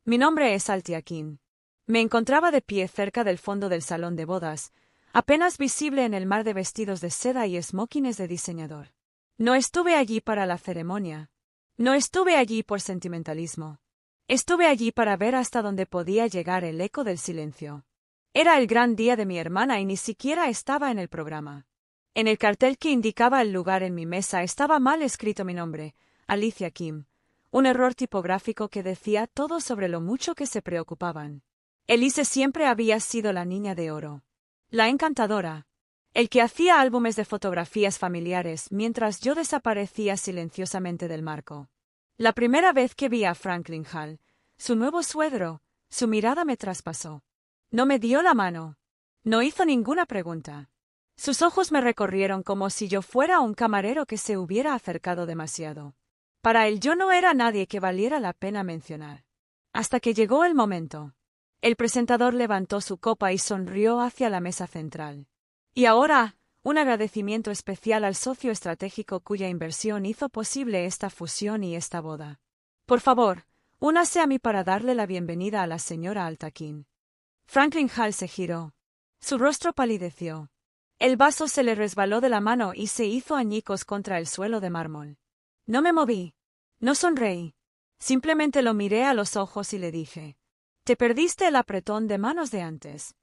Mi nombre es Althea King. Me encontraba de pie cerca del fondo del salón de bodas, apenas visible en el mar de vestidos de seda y smokines de diseñador. No estuve allí para la ceremonia. No estuve allí por sentimentalismo. Estuve allí para ver hasta dónde podía llegar el eco del silencio. Era el gran día de mi hermana y ni siquiera estaba en el programa. En el cartel que indicaba el lugar en mi mesa estaba mal escrito mi nombre, Althea King, un error tipográfico que decía todo sobre lo mucho que se preocupaban. Elise siempre había sido la niña de oro, la encantadora, el que hacía álbumes de fotografías familiares mientras yo desaparecía silenciosamente del marco. La primera vez que vi a Franklin Hall, su nuevo suegro, su mirada me traspasó. No me dio la mano. No hizo ninguna pregunta. Sus ojos me recorrieron como si yo fuera un camarero que se hubiera acercado demasiado. Para él yo no era nadie que valiera la pena mencionar. Hasta que llegó el momento. El presentador levantó su copa y sonrió hacia la mesa central. Y ahora, un agradecimiento especial al socio estratégico cuya inversión hizo posible esta fusión y esta boda. Por favor, únase a mí para darle la bienvenida a la señora Althea King. Franklin Hall se giró. Su rostro palideció. El vaso se le resbaló de la mano y se hizo añicos contra el suelo de mármol. No me moví. No sonreí. Simplemente lo miré a los ojos y le dije: «Te perdiste el apretón de manos de antes».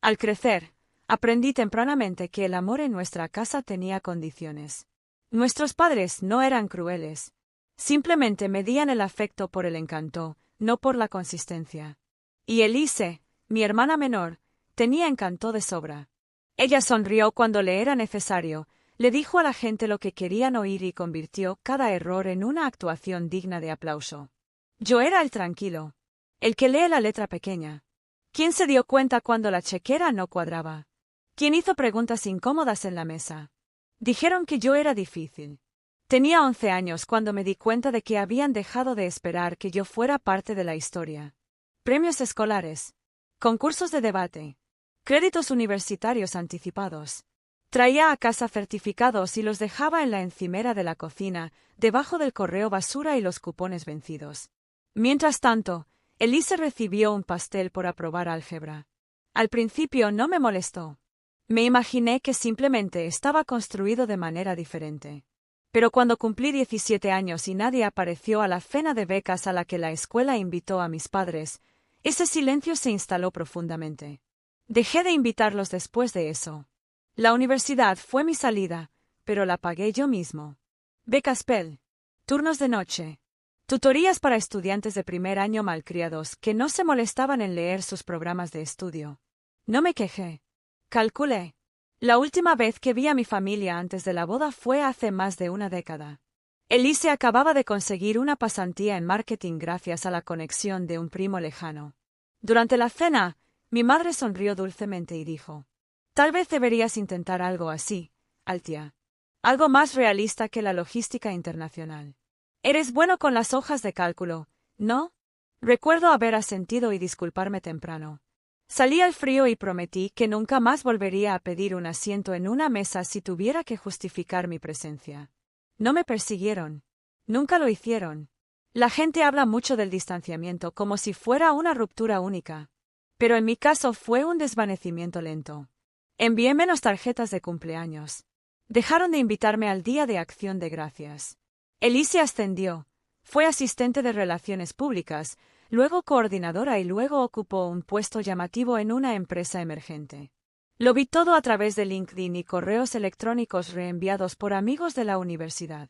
Al crecer, aprendí tempranamente que el amor en nuestra casa tenía condiciones. Nuestros padres no eran crueles. Simplemente medían el afecto por el encanto, no por la consistencia. Y Elise, mi hermana menor, tenía encanto de sobra. Ella sonrió cuando le era necesario, le dijo a la gente lo que querían oír y convirtió cada error en una actuación digna de aplauso. Yo era el tranquilo, el que lee la letra pequeña. ¿Quién se dio cuenta cuando la chequera no cuadraba? ¿Quién hizo preguntas incómodas en la mesa? Dijeron que yo era difícil. Tenía 11 años cuando me di cuenta de que habían dejado de esperar que yo fuera parte de la historia. Premios escolares, concursos de debate, créditos universitarios anticipados. Traía a casa certificados y los dejaba en la encimera de la cocina, debajo del correo basura y los cupones vencidos. Mientras tanto, Elise recibió un pastel por aprobar álgebra. Al principio no me molestó. Me imaginé que simplemente estaba construido de manera diferente. Pero cuando cumplí 17 años y nadie apareció a la cena de becas a la que la escuela invitó a mis padres, ese silencio se instaló profundamente. Dejé de invitarlos después de eso. La universidad fue mi salida, pero la pagué yo mismo. Becas Pell, turnos de noche, tutorías para estudiantes de primer año malcriados que no se molestaban en leer sus programas de estudio. No me quejé. Calculé. La última vez que vi a mi familia antes de la boda fue hace más de una década. Elise acababa de conseguir una pasantía en marketing gracias a la conexión de un primo lejano. Durante la cena, mi madre sonrió dulcemente y dijo: «Tal vez deberías intentar algo así, Althea. Algo más realista que la logística internacional. Eres bueno con las hojas de cálculo, ¿no?» Recuerdo haber asentido y disculparme temprano. Salí al frío y prometí que nunca más volvería a pedir un asiento en una mesa si tuviera que justificar mi presencia. No me persiguieron. Nunca lo hicieron. La gente habla mucho del distanciamiento como si fuera una ruptura única. Pero en mi caso fue un desvanecimiento lento. Envié menos tarjetas de cumpleaños. Dejaron de invitarme al Día de Acción de Gracias. Elise ascendió. Fue asistente de Relaciones Públicas, luego coordinadora y luego ocupó un puesto llamativo en una empresa emergente. Lo vi todo a través de LinkedIn y correos electrónicos reenviados por amigos de la universidad.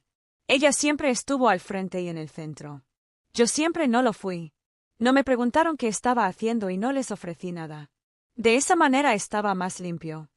Ella siempre estuvo al frente y en el centro. Yo siempre no lo fui. No me preguntaron qué estaba haciendo y no les ofrecí nada. De esa manera estaba más limpio.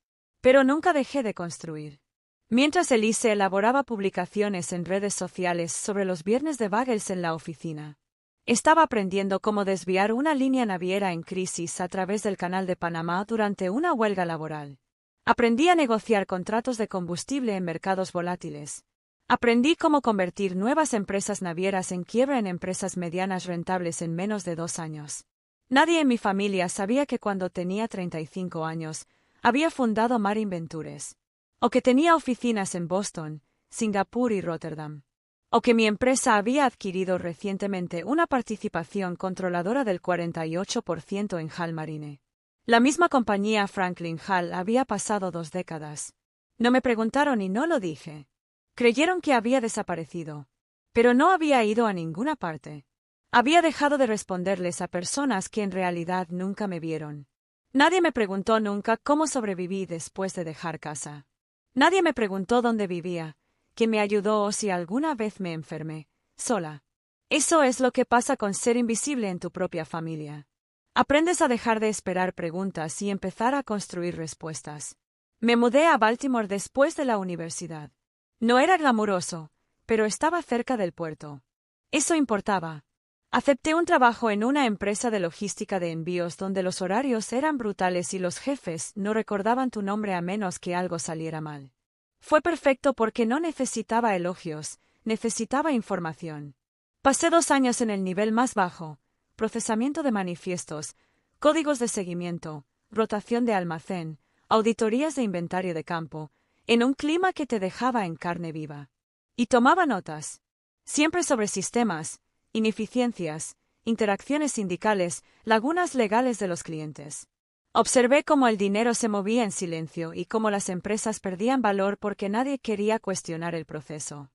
Pero nunca dejé de construir. Mientras Elise elaboraba publicaciones en redes sociales sobre los viernes de bagels en la oficina, estaba aprendiendo cómo desviar una línea naviera en crisis a través del Canal de Panamá durante una huelga laboral. Aprendí a negociar contratos de combustible en mercados volátiles. Aprendí cómo convertir nuevas empresas navieras en quiebra en empresas medianas rentables en menos de 2 años. Nadie en mi familia sabía que cuando tenía 35 años, había fundado Marine Ventures, o que tenía oficinas en Boston, Singapur y Rotterdam. o que mi empresa había adquirido recientemente una participación controladora del 48% en Hal Marine. La misma compañía Franklin Hall había pasado 2 décadas. No me preguntaron y no lo dije. Creyeron que había desaparecido. Pero no había ido a ninguna parte. Había dejado de responderles a personas que en realidad nunca me vieron. Nadie me preguntó nunca cómo sobreviví después de dejar casa. Nadie me preguntó dónde vivía, quién me ayudó o si alguna vez me enfermé, sola. Eso es lo que pasa con ser invisible en tu propia familia. Aprendes a dejar de esperar preguntas y empezar a construir respuestas. Me mudé a Baltimore después de la universidad. No era glamuroso, pero estaba cerca del puerto. Eso importaba. Acepté un trabajo en una empresa de logística de envíos donde los horarios eran brutales y los jefes no recordaban tu nombre a menos que algo saliera mal. Fue perfecto porque no necesitaba elogios, necesitaba información. Pasé 2 años en el nivel más bajo, procesamiento de manifiestos, códigos de seguimiento, rotación de almacén, auditorías de inventario de campo, en un clima que te dejaba en carne viva. Y tomaba notas. Siempre sobre sistemas, ineficiencias, interacciones sindicales, lagunas legales de los clientes. Observé cómo el dinero se movía en silencio y cómo las empresas perdían valor porque nadie quería cuestionar el proceso.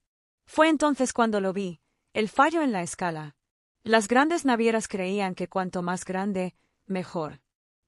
Fue entonces cuando lo vi, el fallo en la escala. Las grandes navieras creían que cuanto más grande, mejor.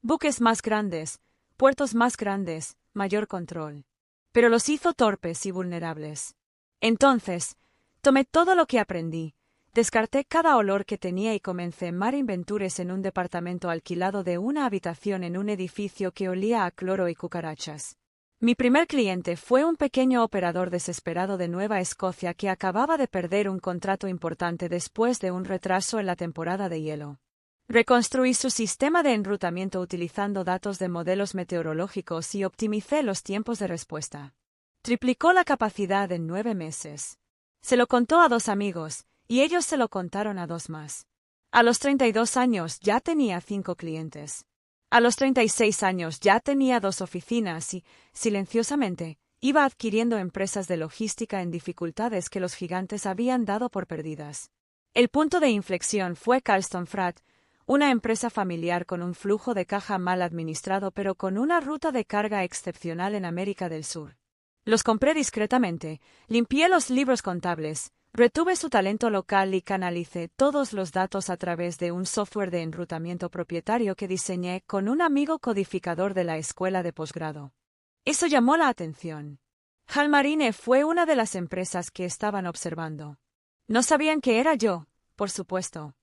Buques más grandes, puertos más grandes, mayor control. Pero los hizo torpes y vulnerables. Entonces, tomé todo lo que aprendí, descarté cada olor que tenía y comencé Marine Ventures en un departamento alquilado de una habitación en un edificio que olía a cloro y cucarachas. Mi primer cliente fue un pequeño operador desesperado de Nueva Escocia que acababa de perder un contrato importante después de un retraso en la temporada de hielo. Reconstruí su sistema de enrutamiento utilizando datos de modelos meteorológicos y optimicé los tiempos de respuesta. Triplicó la capacidad en 9 meses. Se lo contó a 2 amigos, y ellos se lo contaron a 2 más. A los 32 años ya tenía 5 clientes. A los 36 años ya tenía 2 oficinas y, silenciosamente, iba adquiriendo empresas de logística en dificultades que los gigantes habían dado por perdidas. El punto de inflexión fue Carlston Freight, una empresa familiar con un flujo de caja mal administrado pero con una ruta de carga excepcional en América del Sur. Los compré discretamente, limpié los libros contables, retuve su talento local y canalicé todos los datos a través de un software de enrutamiento propietario que diseñé con un amigo codificador de la escuela de posgrado. Eso llamó la atención. Hal Marine fue una de las empresas que estaban observando. No sabían que era yo, por supuesto.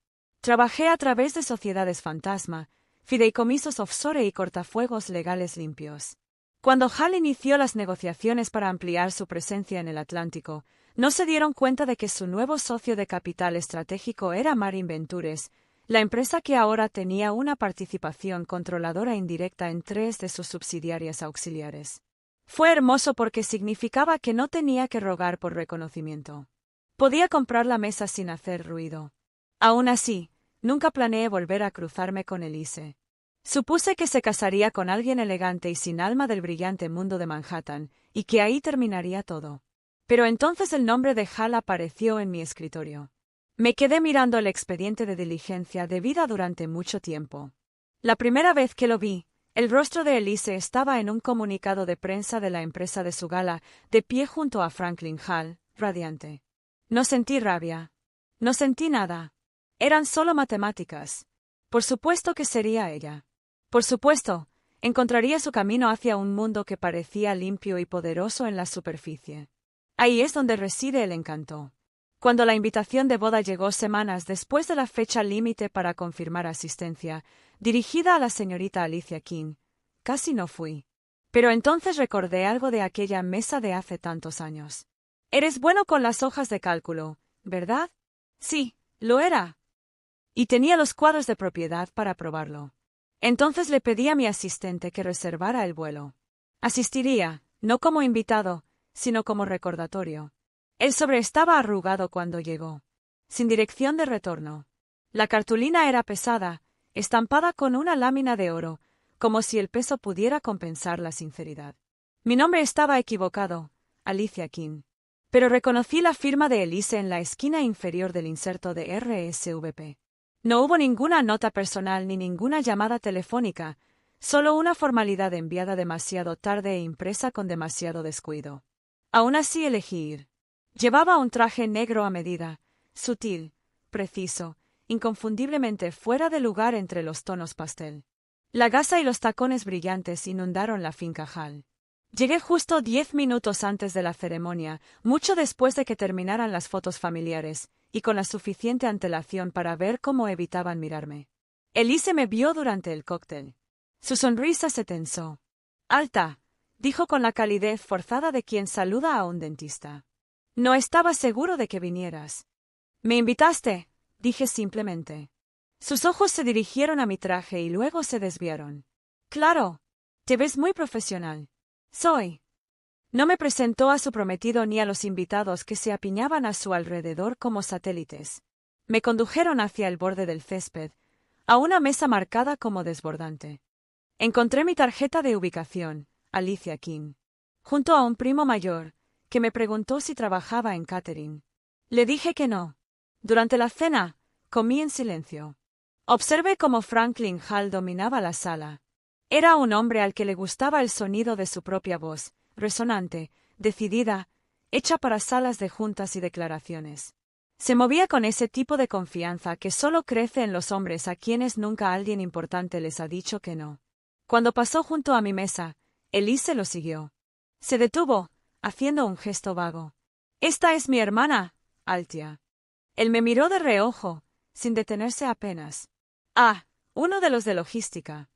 Trabajé a través de sociedades fantasma, fideicomisos offshore y cortafuegos legales limpios. Cuando Hal inició las negociaciones para ampliar su presencia en el Atlántico, no se dieron cuenta de que su nuevo socio de capital estratégico era Marine Ventures, la empresa que ahora tenía una participación controladora indirecta en 3 de sus subsidiarias auxiliares. Fue hermoso porque significaba que no tenía que rogar por reconocimiento. Podía comprar la mesa sin hacer ruido. Aún así, nunca planeé volver a cruzarme con Elise. Supuse que se casaría con alguien elegante y sin alma del brillante mundo de Manhattan, y que ahí terminaría todo. Pero entonces el nombre de Hal apareció en mi escritorio. Me quedé mirando el expediente de diligencia debida durante mucho tiempo. La primera vez que lo vi, el rostro de Elise estaba en un comunicado de prensa de la empresa de su gala, de pie junto a Franklin Hall, radiante. No sentí rabia. No sentí nada. Eran solo matemáticas. Por supuesto que sería ella. Por supuesto, encontraría su camino hacia un mundo que parecía limpio y poderoso en la superficie. Ahí es donde reside el encanto. Cuando la invitación de boda llegó semanas después de la fecha límite para confirmar asistencia, dirigida a la señorita Alicia King, casi no fui. Pero entonces recordé algo de aquella mesa de hace tantos años. Eres bueno con las hojas de cálculo, ¿verdad? Sí, lo era. Y tenía los cuadros de propiedad para probarlo. Entonces le pedí a mi asistente que reservara el vuelo. Asistiría, no como invitado, sino como recordatorio. El sobre estaba arrugado cuando llegó, sin dirección de retorno. La cartulina era pesada, estampada con una lámina de oro, como si el peso pudiera compensar la sinceridad. Mi nombre estaba equivocado, Alicia King. pero reconocí la firma de Elise en la esquina inferior del inserto de RSVP. No hubo ninguna nota personal ni ninguna llamada telefónica, solo una formalidad enviada demasiado tarde e impresa con demasiado descuido. Aún así elegí ir. Llevaba un traje negro a medida, sutil, preciso, inconfundiblemente fuera de lugar entre los tonos pastel. La gasa y los tacones brillantes inundaron la finca Hall. Llegué justo 10 minutos antes de la ceremonia, mucho después de que terminaran las fotos familiares, y con la suficiente antelación para ver cómo evitaban mirarme. Elise me vio durante el cóctel. Su sonrisa se tensó. «Alta», dijo con la calidez forzada de quien saluda a un dentista. «No estaba seguro de que vinieras». «¿Me invitaste?», dije simplemente. Sus ojos se dirigieron a mi traje y luego se desviaron. «Claro, te ves muy profesional». «Soy». No me presentó a su prometido ni a los invitados que se apiñaban a su alrededor como satélites. Me condujeron hacia el borde del césped, a una mesa marcada como desbordante. Encontré mi tarjeta de ubicación, Alicia King, junto a un primo mayor, que me preguntó si trabajaba en catering. Le dije que no. Durante la cena, comí en silencio. Observé cómo Franklin Hall dominaba la sala. Era un hombre al que le gustaba el sonido de su propia voz, resonante, decidida, hecha para salas de juntas y declaraciones. Se movía con ese tipo de confianza que solo crece en los hombres a quienes nunca alguien importante les ha dicho que no. Cuando pasó junto a mi mesa, Elise lo siguió. Se detuvo, haciendo un gesto vago. «Esta es mi hermana, Altia». Él me miró de reojo, sin detenerse apenas. «Ah, uno de los de logística».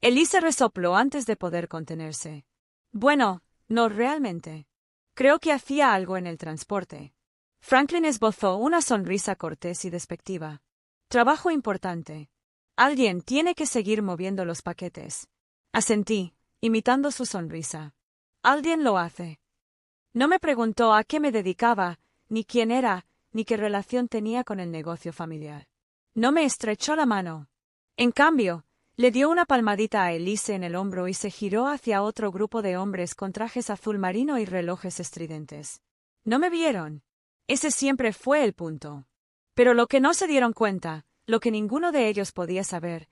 Elise resopló antes de poder contenerse. «Bueno, no realmente. Creo que hacía algo en el transporte». Franklin esbozó una sonrisa cortés y despectiva. «Trabajo importante. Alguien tiene que seguir moviendo los paquetes». Asentí, imitando su sonrisa. «Alguien lo hace». No me preguntó a qué me dedicaba, ni quién era, ni qué relación tenía con el negocio familiar. No me estrechó la mano. En cambio, le dio una palmadita a Elise en el hombro y se giró hacia otro grupo de hombres con trajes azul marino y relojes estridentes. No me vieron. Ese siempre fue el punto. Pero lo que no se dieron cuenta, lo que ninguno de ellos podía saber,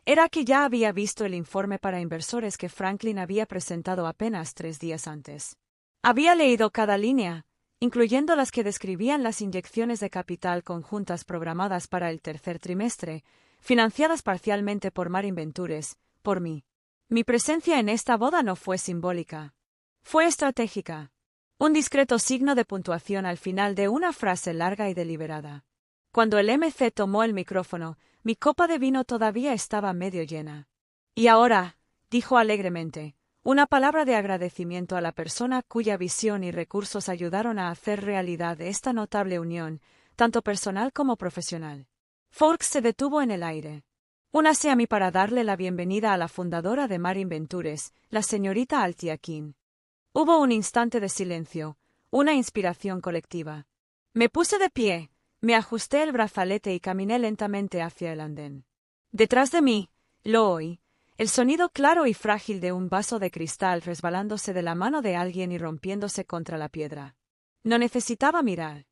era que ya había visto el informe para inversores que Franklin había presentado apenas 3 días antes. Había leído cada línea, incluyendo las que describían las inyecciones de capital conjuntas programadas para el tercer trimestre, financiadas parcialmente por Marin Ventures, por mí. Mi presencia en esta boda no fue simbólica. Fue estratégica. Un discreto signo de puntuación al final de una frase larga y deliberada. Cuando el MC tomó el micrófono, mi copa de vino todavía estaba medio llena. «Y ahora», dijo alegremente, una palabra de agradecimiento a la persona cuya visión y recursos ayudaron a hacer realidad esta notable unión, tanto personal como profesional. Forks se detuvo en el aire. «Únase a mí para darle la bienvenida a la fundadora de Marin Ventures, la señorita Altia King». Hubo un instante de silencio, una inspiración colectiva. Me puse de pie, me ajusté el brazalete y caminé lentamente hacia el andén. Detrás de mí, lo oí, el sonido claro y frágil de un vaso de cristal resbalándose de la mano de alguien y rompiéndose contra la piedra. No necesitaba mirar.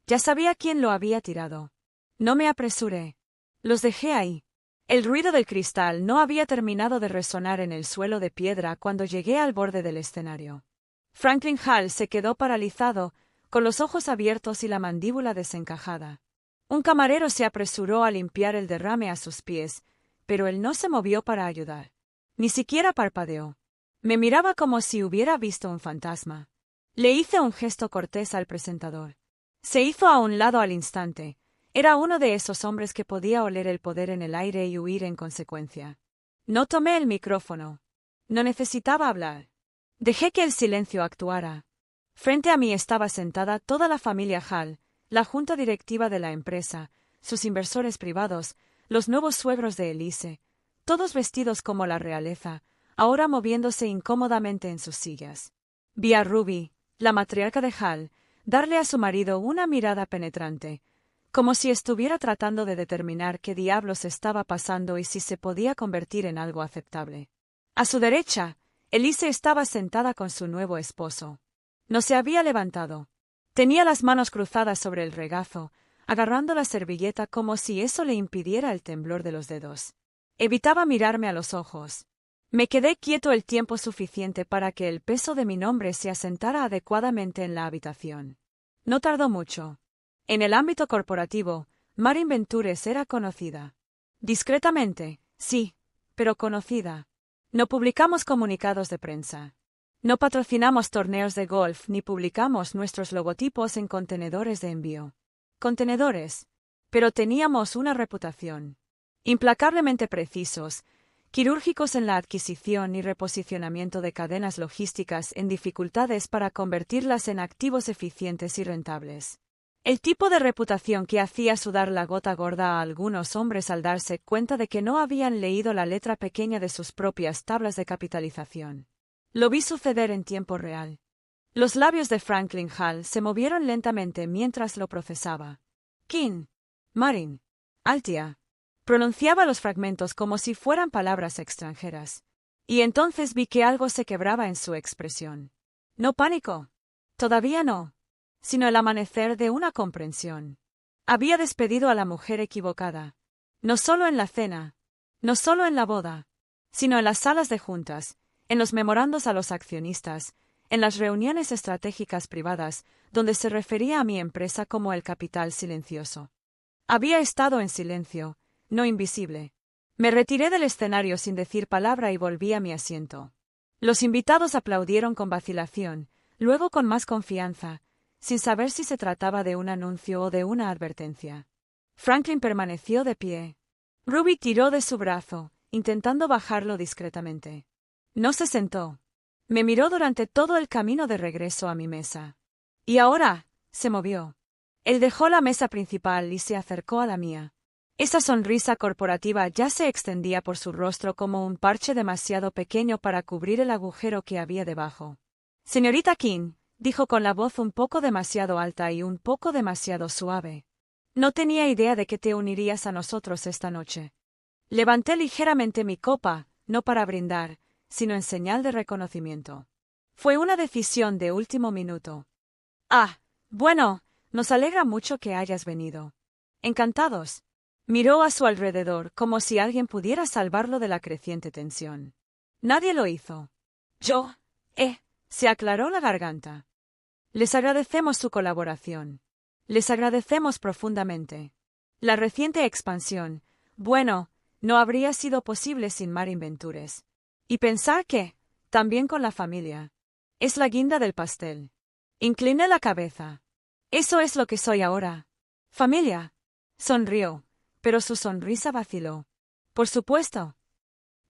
Ya sabía quién lo había tirado. No me apresuré. Los dejé ahí. El ruido del cristal no había terminado de resonar en el suelo de piedra cuando llegué al borde del escenario. Franklin Hall se quedó paralizado, con los ojos abiertos y la mandíbula desencajada. Un camarero se apresuró a limpiar el derrame a sus pies, pero él no se movió para ayudar. Ni siquiera parpadeó. Me miraba como si hubiera visto un fantasma. Le hice un gesto cortés al presentador. Se hizo a un lado al instante. Era uno de esos hombres que podía oler el poder en el aire y huir en consecuencia. No tomé el micrófono. No necesitaba hablar. Dejé que el silencio actuara. Frente a mí estaba sentada toda la familia Hall, la junta directiva de la empresa, sus inversores privados, los nuevos suegros de Elise, todos vestidos como la realeza, ahora moviéndose incómodamente en sus sillas. Vi a Ruby, la matriarca de Hall, darle a su marido una mirada penetrante, como si estuviera tratando de determinar qué diablos estaba pasando y si se podía convertir en algo aceptable. A su derecha, Elise estaba sentada con su nuevo esposo. No se había levantado. Tenía las manos cruzadas sobre el regazo, agarrando la servilleta como si eso le impidiera el temblor de los dedos. Evitaba mirarme a los ojos. Me quedé quieto el tiempo suficiente para que el peso de mi nombre se asentara adecuadamente en la habitación. No tardó mucho. En el ámbito corporativo, Marin Ventures era conocida. Discretamente, sí, pero conocida. No publicamos comunicados de prensa. No patrocinamos torneos de golf ni publicamos nuestros logotipos en contenedores de envío. Contenedores. Pero teníamos una reputación. Implacablemente precisos, quirúrgicos en la adquisición y reposicionamiento de cadenas logísticas en dificultades para convertirlas en activos eficientes y rentables. El tipo de reputación que hacía sudar la gota gorda a algunos hombres al darse cuenta de que no habían leído la letra pequeña de sus propias tablas de capitalización. Lo vi suceder en tiempo real. Los labios de Franklin Hall se movieron lentamente mientras lo procesaba. King. Marin. Altia. Pronunciaba los fragmentos como si fueran palabras extranjeras. Y entonces vi que algo se quebraba en su expresión. No pánico. Todavía no. Sino el amanecer de una comprensión. Había despedido a la mujer equivocada. No solo en la cena. No solo en la boda. Sino en las salas de juntas, en los memorandos a los accionistas, en las reuniones estratégicas privadas, donde se refería a mi empresa como el capital silencioso. Había estado en silencio, no invisible. Me retiré del escenario sin decir palabra y volví a mi asiento. Los invitados aplaudieron con vacilación, luego con más confianza, sin saber si se trataba de un anuncio o de una advertencia. Franklin permaneció de pie. Ruby tiró de su brazo, intentando bajarlo discretamente. No se sentó. Me miró durante todo el camino de regreso a mi mesa. Y ahora, se movió. Él dejó la mesa principal y se acercó a la mía. Esa sonrisa corporativa ya se extendía por su rostro como un parche demasiado pequeño para cubrir el agujero que había debajo. Señorita King, dijo con la voz un poco demasiado alta y un poco demasiado suave. No tenía idea de que te unirías a nosotros esta noche. Levanté ligeramente mi copa, no para brindar, sino en señal de reconocimiento. Fue una decisión de último minuto. Ah, bueno, nos alegra mucho que hayas venido. Encantados. Miró a su alrededor como si alguien pudiera salvarlo de la creciente tensión. Nadie lo hizo. Yo. Se aclaró la garganta. Les agradecemos su colaboración. Les agradecemos profundamente. La reciente expansión, bueno, no habría sido posible sin Marin Ventures. Y pensar que, también con la familia. Es la guinda del pastel. Incliné la cabeza. Eso es lo que soy ahora. Familia. Sonrió, pero su sonrisa vaciló. Por supuesto.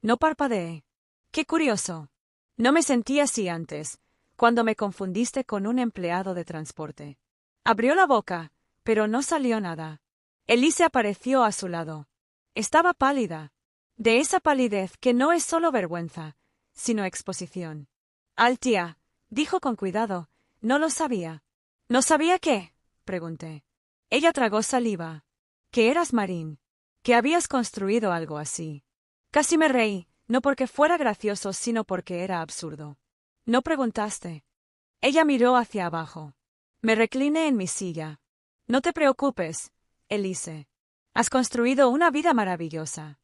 No parpadeé. Qué curioso. No me sentí así antes, cuando me confundiste con un empleado de transporte. Abrió la boca, pero no salió nada. Elise apareció a su lado. Estaba pálida. De esa palidez que no es solo vergüenza, sino exposición. Altia, dijo con cuidado, no lo sabía. ¿No sabía qué? Pregunté. Ella tragó saliva. Que eras Marin. Que habías construido algo así. Casi me reí, no porque fuera gracioso, sino porque era absurdo. No preguntaste. Ella miró hacia abajo. Me recliné en mi silla. No te preocupes, Elise. Has construido una vida maravillosa.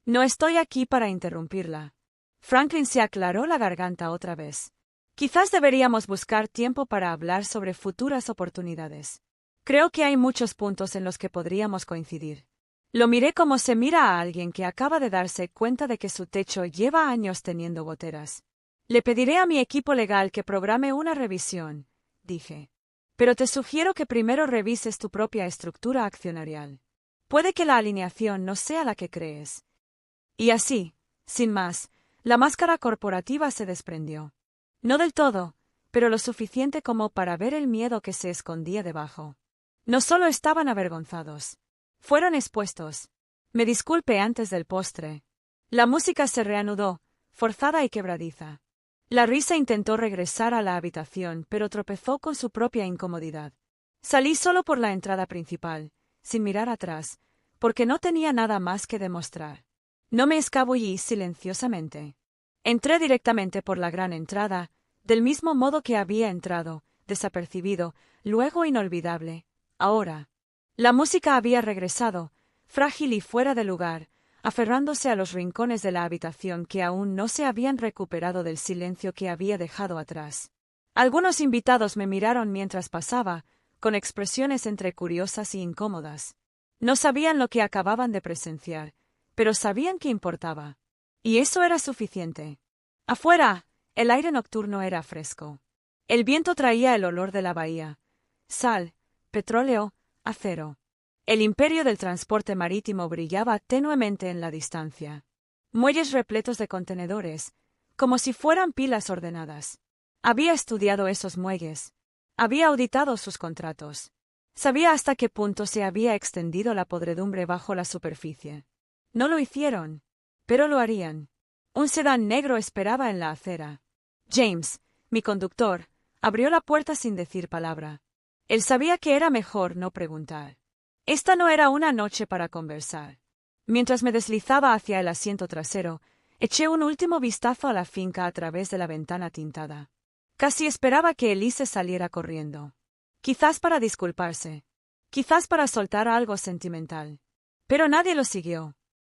No estoy aquí para interrumpirla. Franklin se aclaró la garganta otra vez. Quizás deberíamos buscar tiempo para hablar sobre futuras oportunidades. Creo que hay muchos puntos en los que podríamos coincidir. Lo miré como se mira a alguien que acaba de darse cuenta de que su techo lleva años teniendo goteras. Le pediré a mi equipo legal que programe una revisión, dije. Pero te sugiero que primero revises tu propia estructura accionarial. Puede que la alineación no sea la que crees. Y así, sin más, la máscara corporativa se desprendió. No del todo, pero lo suficiente como para ver el miedo que se escondía debajo. No solo estaban avergonzados. Fueron expuestos. Me disculpe antes del postre. La música se reanudó, forzada y quebradiza. La risa intentó regresar a la habitación, pero tropezó con su propia incomodidad. Salí solo por la entrada principal, sin mirar atrás, porque no tenía nada más que demostrar. No me escabullí silenciosamente. Entré directamente por la gran entrada, del mismo modo que había entrado, desapercibido, luego inolvidable. Ahora. La música había regresado, frágil y fuera de lugar, aferrándose a los rincones de la habitación que aún no se habían recuperado del silencio que había dejado atrás. Algunos invitados me miraron mientras pasaba, con expresiones entre curiosas y incómodas. No sabían lo que acababan de presenciar, pero sabían que importaba. Y eso era suficiente. Afuera, el aire nocturno era fresco. El viento traía el olor de la bahía. Sal, petróleo, acero. El imperio del transporte marítimo brillaba tenuemente en la distancia. Muelles repletos de contenedores, como si fueran pilas ordenadas. Había estudiado esos muelles. Había auditado sus contratos. Sabía hasta qué punto se había extendido la podredumbre bajo la superficie. No lo hicieron, pero lo harían. Un sedán negro esperaba en la acera. James, mi conductor, abrió la puerta sin decir palabra. Él sabía que era mejor no preguntar. Esta no era una noche para conversar. Mientras me deslizaba hacia el asiento trasero, eché un último vistazo a la finca a través de la ventana tintada. Casi esperaba que Elise saliera corriendo. Quizás para disculparse. Quizás para soltar algo sentimental. Pero nadie lo siguió.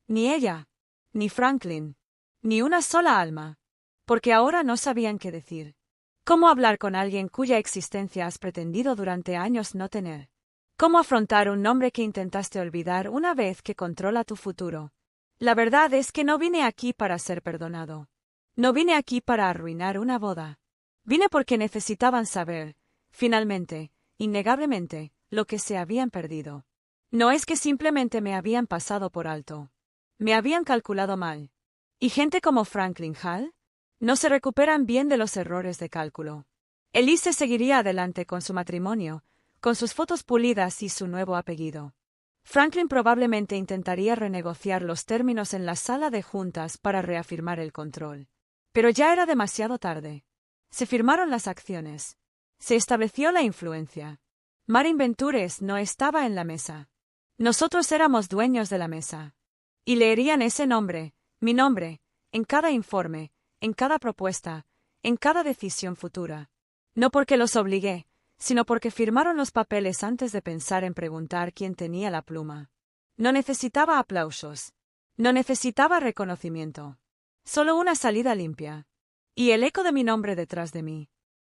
Ni ella. Ni Franklin. Ni una sola alma. Porque ahora no sabían qué decir. ¿Cómo hablar con alguien cuya existencia has pretendido durante años no tener? ¿Cómo afrontar un nombre que intentaste olvidar una vez que controla tu futuro? La verdad es que no vine aquí para ser perdonado. No vine aquí para arruinar una boda. Vine porque necesitaban saber, finalmente, innegablemente, lo que se habían perdido. No es que simplemente me habían pasado por alto. Me habían calculado mal. ¿Y gente como Franklin Hall? No se recuperan bien de los errores de cálculo. Elise seguiría adelante con su matrimonio, con sus fotos pulidas y su nuevo apellido. Franklin probablemente intentaría renegociar los términos en la sala de juntas para reafirmar el control. Pero ya era demasiado tarde. Se firmaron las acciones. Se estableció la influencia. Marin Ventures no estaba en la mesa. Nosotros éramos dueños de la mesa. Y leerían ese nombre, mi nombre, en cada informe, en cada propuesta, en cada decisión futura. No porque los obligué, sino porque firmaron los papeles antes de pensar en preguntar quién tenía la pluma. No necesitaba aplausos. No necesitaba reconocimiento. Solo una salida limpia. Y el eco de mi nombre detrás de mí.